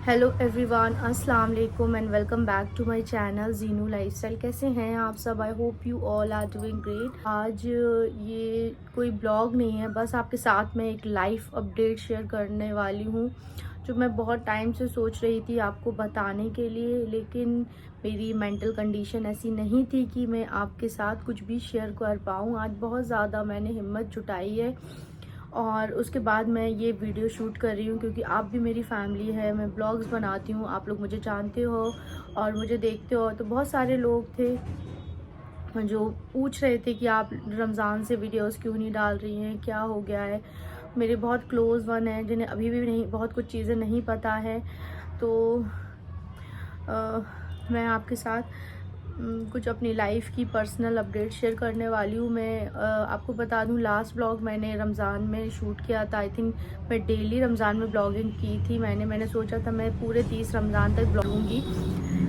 Hello everyone, अस्सलाम वालेकुम and welcome back to my channel Jeenu lifestyle. कैसे हैं आप सब? I hope you all are doing great. आज ये कोई ब्लॉग नहीं है, बस आपके साथ में एक लाइफ अपडेट शेयर करने वाली हूँ जो मैं बहुत टाइम से सोच रही थी आपको बताने के लिए, लेकिन मेरी मेंटल कंडीशन ऐसी नहीं थी कि मैं आपके साथ कुछ भी शेयर कर पाऊँ। आज बहुत ज़्यादा मैंने हिम्मत जुटाई है और उसके बाद मैं ये वीडियो शूट कर रही हूँ क्योंकि आप भी मेरी फैमिली है। मैं ब्लॉग्स बनाती हूँ, आप लोग मुझे जानते हो और मुझे देखते हो। तो बहुत सारे लोग थे जो पूछ रहे थे कि आप रमज़ान से वीडियोस क्यों नहीं डाल रही हैं, क्या हो गया है। मेरे बहुत क्लोज़ वन हैं जिन्हें अभी भी नहीं बहुत कुछ चीज़ें नहीं पता है। तो मैं आपके साथ कुछ अपनी लाइफ की पर्सनल अपडेट शेयर करने वाली हूँ। मैं आपको बता दूँ, लास्ट ब्लॉग मैंने रमज़ान में शूट किया था। आई थिंक मैं डेली रमज़ान में ब्लॉगिंग की थी। मैंने सोचा था मैं पूरे 30 रमज़ान तक ब्लॉगूंगी,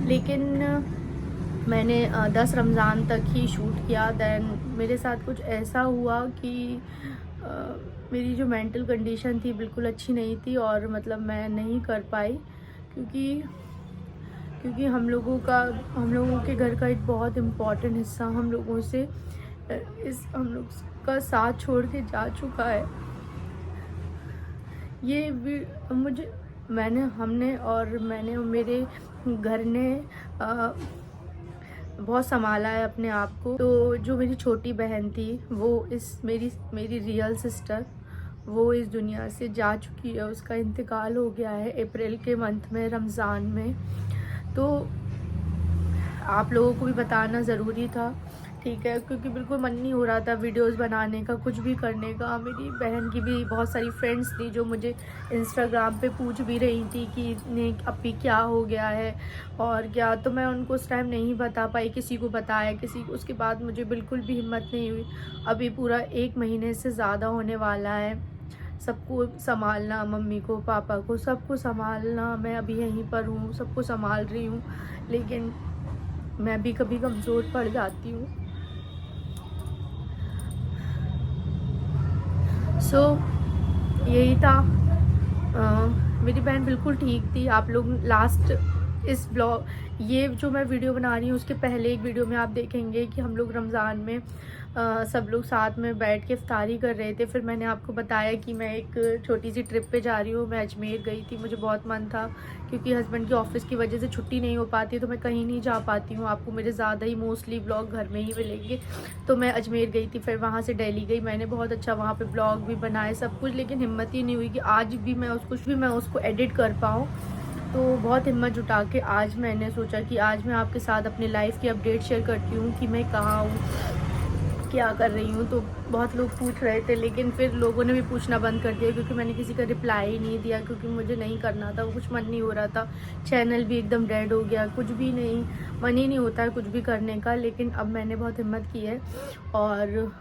लेकिन मैंने 10 रमज़ान तक ही शूट किया। दैन मेरे साथ कुछ ऐसा हुआ कि मेरी जो मेंटल कंडीशन थी बिल्कुल अच्छी नहीं थी और मतलब मैं नहीं कर पाई क्योंकि हम लोगों के घर का एक बहुत इम्पोर्टेंट हिस्सा हम लोगों से हम लोग का साथ छोड़ के जा चुका है। ये भी मुझे मैंने और मेरे घर ने बहुत संभाला है अपने आप को। तो जो मेरी छोटी बहन थी वो मेरी रियल सिस्टर वो इस दुनिया से जा चुकी है। उसका इंतकाल हो गया है अप्रैल के मंथ में, रमज़ान में। तो आप लोगों को भी बताना ज़रूरी था, ठीक है, क्योंकि बिल्कुल मन नहीं हो रहा था वीडियोस बनाने का, कुछ भी करने का। मेरी बहन की भी बहुत सारी फ्रेंड्स थी जो मुझे इंस्टाग्राम पे पूछ भी रही थी कि ने अभी क्या हो गया है और क्या। तो मैं उनको उस टाइम नहीं बता पाई, किसी को बताया किसी को। उसके बाद मुझे बिल्कुल भी हिम्मत नहीं हुई। अभी पूरा 1 महीने से ज़्यादा होने वाला है सबको संभालना, मम्मी को, पापा को, सबको संभालना। मैं अभी यहीं पर हूँ, सबको संभाल रही हूँ, लेकिन मैं भी कभी कमज़ोर पड़ जाती हूँ। सो यही था। मेरी बहन बिल्कुल ठीक थी। आप लोग लास्ट इस ब्लॉग ये जो मैं वीडियो बना रही हूँ उसके पहले एक वीडियो में आप देखेंगे कि हम लोग रमज़ान में सब लोग साथ में बैठ के इफ्तारी कर रहे थे। फिर मैंने आपको बताया कि मैं एक छोटी सी ट्रिप पे जा रही हूँ। मैं अजमेर गई थी, मुझे बहुत मन था क्योंकि हस्बैंड की ऑफिस की वजह से छुट्टी नहीं हो पाती तो मैं कहीं नहीं जा पाती हूँ। आपको मेरे ज़्यादा ही मोस्टली ब्लॉग घर में ही मिलेंगे। तो मैं अजमेर गई थी, फिर वहाँ से दिल्ली गई। मैंने बहुत अच्छा वहाँ पे ब्लॉग भी बनाए, सब कुछ, लेकिन हिम्मत ही नहीं हुई कि आज भी मैं उसको एडिट कर पाऊँ। तो बहुत हिम्मत जुटा के आज मैंने सोचा कि आज मैं आपके साथ अपनी लाइफ की अपडेट शेयर करती हूँ कि मैं कहाँ हूँ, क्या कर रही हूँ। तो बहुत लोग पूछ रहे थे, लेकिन फिर लोगों ने भी पूछना बंद कर दिया क्योंकि मैंने किसी का रिप्लाई ही नहीं दिया, क्योंकि मुझे नहीं करना था, वो कुछ मन नहीं हो रहा था। चैनल भी एकदम डेड हो गया, कुछ भी नहीं, मन ही नहीं होता है कुछ भी करने का। लेकिन अब मैंने बहुत हिम्मत की है और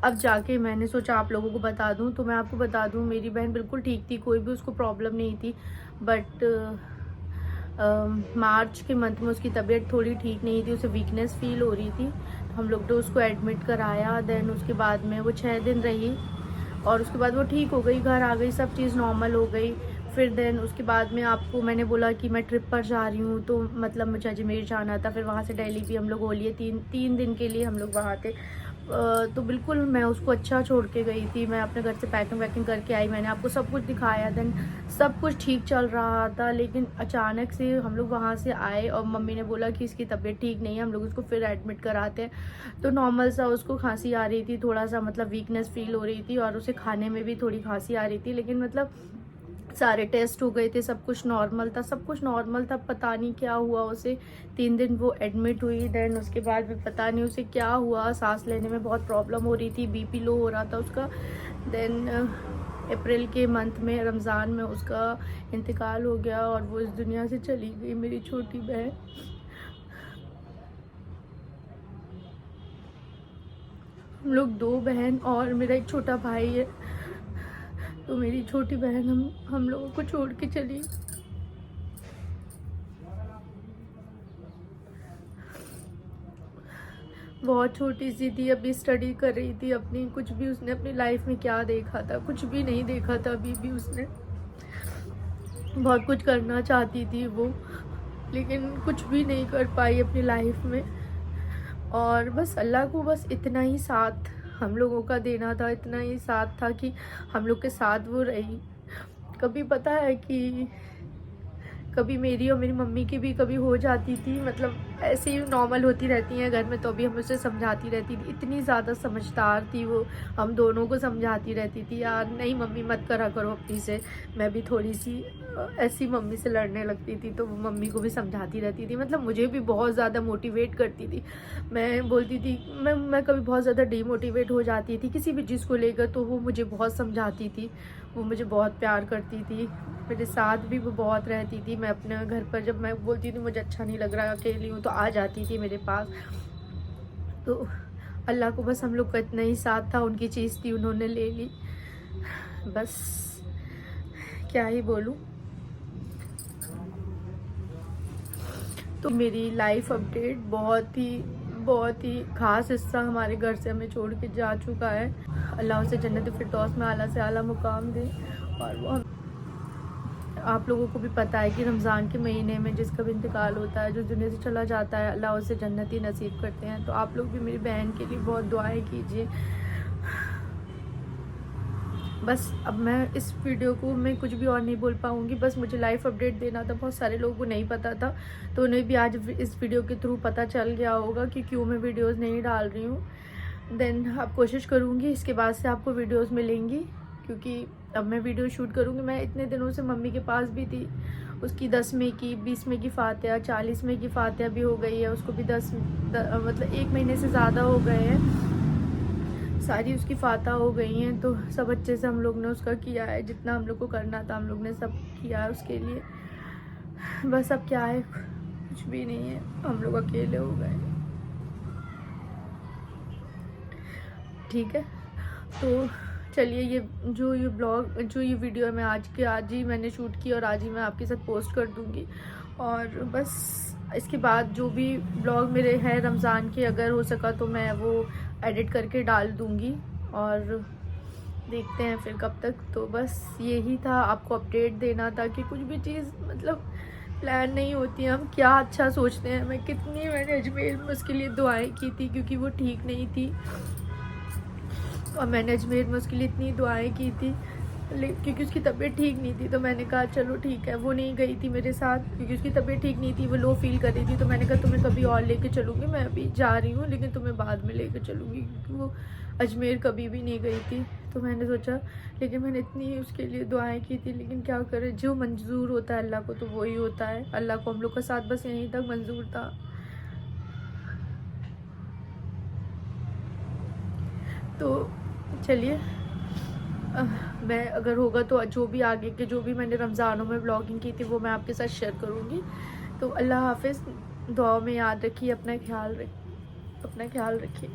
अब जाके मैंने सोचा आप लोगों को बता दूं। तो मैं आपको बता दूं, मेरी बहन बिल्कुल ठीक थी, कोई भी उसको प्रॉब्लम नहीं थी। बट मार्च के मंथ में उसकी तबीयत थोड़ी ठीक नहीं थी, उसे वीकनेस फील हो रही थी। हम लोग ने उसको एडमिट कराया। देन उसके बाद में वो 6 दिन रही और उसके बाद वो ठीक हो गई, घर आ गई, सब चीज़ नॉर्मल हो गई। फिर देन उसके बाद में आपको मैंने बोला कि मैं ट्रिप पर जा रही हूँ, तो मतलब मुझे अजमेर जाना था। फिर वहाँ से दिल्ली भी हम लोग हो लिए, तीन दिन के लिए हम लोग वहाँ थे। तो बिल्कुल मैं उसको अच्छा छोड़ के गई थी। मैं अपने घर से पैकिंग वैकिंग करके आई, मैंने आपको सब कुछ दिखाया। देन सब कुछ ठीक चल रहा था, लेकिन अचानक से हम लोग वहाँ से आए और मम्मी ने बोला कि इसकी तबीयत ठीक नहीं है, हम लोग उसको फिर एडमिट कराते हैं। तो नॉर्मल सा उसको खांसी आ रही थी, थोड़ा सा मतलब वीकनेस फील हो रही थी और उसे खाने में भी थोड़ी खांसी आ रही थी, लेकिन मतलब सारे टेस्ट हो गए थे, सब कुछ नॉर्मल था। पता नहीं क्या हुआ उसे, 3 दिन वो एडमिट हुई। देन उसके बाद में पता नहीं उसे क्या हुआ, सांस लेने में बहुत प्रॉब्लम हो रही थी, बीपी लो हो रहा था उसका। देन अप्रैल के मंथ में, रमज़ान में उसका इंतकाल हो गया और वो इस दुनिया से चली गई, मेरी छोटी बहन। हम लोग 2 बहन और मेरा एक छोटा भाई है। तो मेरी छोटी बहन हम लोगों को छोड़ के चली। बहुत छोटी सी थी, अभी स्टडी कर रही थी अपनी। कुछ भी उसने अपनी लाइफ में क्या देखा था, कुछ भी नहीं देखा था अभी भी उसने। बहुत कुछ करना चाहती थी वो, लेकिन कुछ भी नहीं कर पाई अपनी लाइफ में। और बस अल्लाह को बस इतना ही साथ हम लोगों का देना था, इतना ही साथ था कि हम लोग के साथ वो रही। कभी पता है कि कभी मेरी और मेरी मम्मी की भी कभी हो जाती थी, मतलब ऐसे ही नॉर्मल होती रहती हैं घर में, तो अभी हम उसे समझाती रहती थी। इतनी ज़्यादा समझदार थी वो, हम दोनों को समझाती रहती थी, यार नहीं मम्मी मत करा करो अपनी से। मैं भी थोड़ी सी ऐसी मम्मी से लड़ने लगती थी, तो वो मम्मी को भी समझाती रहती थी, मतलब मुझे भी बहुत ज़्यादा मोटिवेट करती थी। मैं बोलती थी, मैं कभी बहुत ज़्यादा डीमोटिवेट हो जाती थी किसी भी चीज़ को लेकर, तो वो मुझे बहुत समझाती थी, वो मुझे बहुत प्यार करती थी, मेरे साथ भी वो बहुत रहती थी। मैं अपने घर पर जब मैं बोलती थी मुझे अच्छा नहीं लग रहा, अकेली हूँ, तो आ जाती थी मेरे पास। तो अल्लाह को बस हम लोग का इतना ही साथ था, उनकी चीज़ थी उन्होंने ले ली, बस क्या ही बोलूँ। तो मेरी लाइफ अपडेट बहुत ही ख़ास हिस्सा हमारे घर से हमें छोड़ के जा चुका है। अल्लाह उसे जन्नत फिरदौस में आला से आला मुकाम दे। और वो आप लोगों को भी पता है कि रमज़ान के महीने में जिसका भी इंतकाल होता है, जो दुनिया से चला जाता है, अल्लाह उसे जन्नत ही नसीब करते हैं। तो आप लोग भी मेरी बहन के लिए बहुत दुआएं कीजिए। बस अब मैं इस वीडियो को मैं कुछ भी और नहीं बोल पाऊँगी, बस मुझे लाइफ अपडेट देना था। बहुत सारे लोगों को नहीं पता था, तो उन्हें भी आज इस वीडियो के थ्रू पता चल गया होगा कि क्यों मैं वीडियोस नहीं डाल रही हूँ। देन अब कोशिश करूँगी इसके बाद से आपको वीडियोस मिलेंगी, क्योंकि अब मैं वीडियो शूट करूँगी। मैं इतने दिनों से मम्मी के पास भी थी, उसकी 10वें की 20वें की फातिहा 40वें की फातिहा भी हो गई है, उसको भी मतलब 1 महीने से ज़्यादा हो गए हैं, सारी उसकी फातिहा हो गई हैं। तो सब अच्छे से हम लोग ने उसका किया है, जितना हम लोग को करना था हम लोग ने सब किया है उसके लिए। बस अब क्या है, कुछ भी नहीं है, हम लोग अकेले हो गए। ठीक है, तो चलिए ये वीडियो मैं आज ही मैंने शूट की और आज ही मैं आपके साथ पोस्ट कर दूँगी। और बस इसके बाद जो भी ब्लॉग मेरे हैं रमज़ान के, अगर हो सका तो मैं वो एडिट करके डाल दूँगी, और देखते हैं फिर कब तक। तो बस यही था, आपको अपडेट देना था कि कुछ भी चीज़ मतलब प्लान नहीं होती है, हम क्या अच्छा सोचते हैं। मैंने अजमेर में उसके लिए दुआएं की थी, क्योंकि वो ठीक नहीं थी, और मैंने अजमेर में उसके लिए इतनी दुआएं की थी, क्योंकि उसकी तबीयत ठीक नहीं थी। तो मैंने कहा चलो ठीक है, वो नहीं गई थी मेरे साथ क्योंकि उसकी तबीयत ठीक नहीं थी, वो लो फील कर रही थी। तो मैंने कहा तुम्हें कभी और लेके चलूँगी, मैं अभी जा रही हूँ लेकिन तुम्हें बाद में लेके चलूँगी, क्योंकि वो अजमेर कभी भी नहीं गई थी। तो मैंने सोचा, लेकिन मैंने इतनी उसके लिए दुआएं की थी, लेकिन क्या करें, जो मंजूर होता है अल्लाह को तो वही होता है। अल्लाह को हम लोग का साथ बस यहीं तक मंजूर था। तो चलिए, मैं अगर होगा तो जो भी आगे के जो भी मैंने रमज़ानों में ब्लॉगिंग की थी वो मैं आपके साथ शेयर करूँगी। तो अल्लाह हाफ़िज़, दुआ में याद रखिए, अपना ख्याल रखिए।